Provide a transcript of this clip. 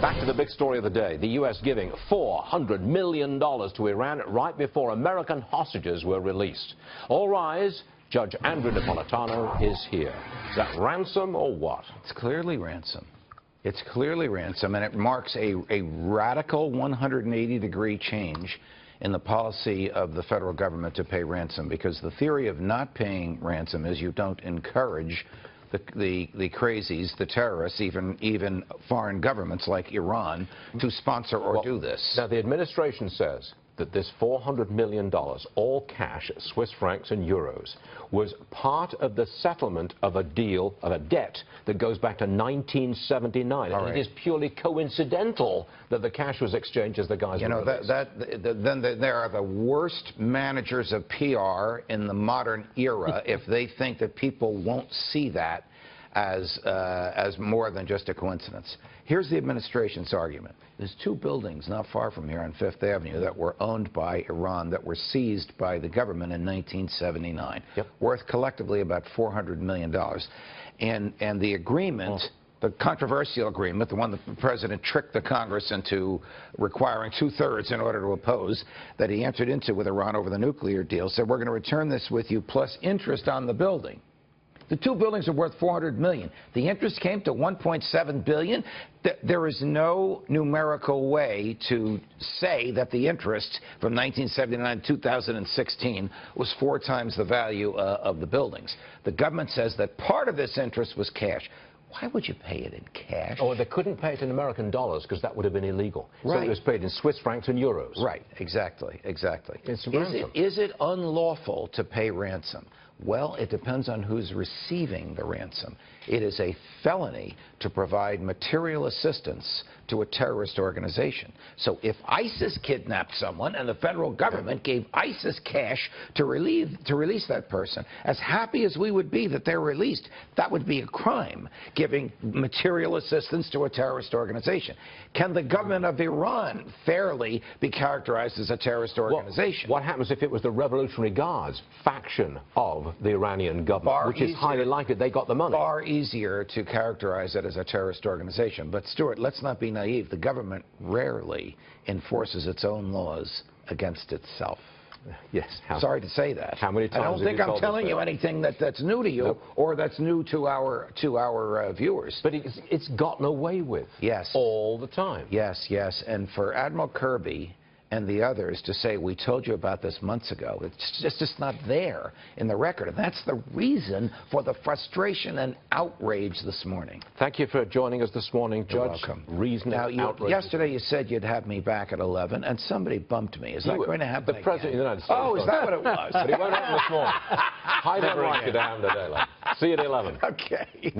Back to the big story of the day. The U.S. giving $400 million to Iran right before American hostages were released. All rise. Judge Andrew Napolitano is here. Is that ransom or what? It's clearly ransom. It's clearly ransom, and it marks a radical 180-degree change in the policy of the federal government to pay ransom, because the theory of not paying ransom is you don't encourage the crazies, the terrorists, even foreign governments like Iran, to sponsor or do this. Now, the administration says that this $400 million, all cash, Swiss francs and euros, was part of the settlement of a deal, of a debt that goes back to 1979. And it is purely coincidental that the cash was exchanged as the guys were released. Then there are the worst managers of PR in the modern era if they think that people won't see that as more than just a coincidence. Here's the administration's argument. There's two buildings not far from here on Fifth Avenue that were owned by Iran that were seized by the government in 1979, worth collectively about $400 million. And the agreement, the controversial agreement, the one that the president tricked the Congress into requiring 2/3 in order to oppose, that he entered into with Iran over the nuclear deal, said we're going to return this with you plus interest on the building. The two buildings are worth $400 million. The interest came to $1.7 billion. There is no numerical way to say that the interest from 1979 to 2016 was 4 times the value of the buildings. The government says that part of this interest was cash. Why would you pay it in cash? Oh, they couldn't pay it in American dollars because that would have been illegal. Right. So it was paid in Swiss francs and euros. Right, exactly. It's ransom. Is it unlawful to pay ransom? Well, it depends on who's receiving the ransom. It is a felony to provide material assistance to a terrorist organization. So if ISIS kidnapped someone and the federal government gave ISIS cash to release that person, as happy as we would be that they're released, that would be a crime, giving material assistance to a terrorist organization. Can the government of Iran fairly be characterized as a terrorist organization? What happens if it was the Revolutionary Guards faction of the Iranian government, which is highly likely they got the money? Far easier to characterize it as a terrorist organization. But, Stuart, let's not be naive. The government rarely enforces its own laws against itself. Yes. Sorry to say that. How many times I don't think I'm telling you anything that's new to you or that's new to our viewers. But it's gotten away with. Yes. All the time. Yes, yes. And for Admiral Kirby and the others to say, we told you about this months ago, it's just not there in the record. And that's the reason for the frustration and outrage this morning. Thank you for joining us this morning, Judge. You're welcome. Reason and outrage. Yesterday you said you'd have me back at 11, and somebody bumped me. Is that going to happen The President of the United States. Oh, is that what it was? But he won't happen this morning. I don't like you to happen today. See you at 11. Okay.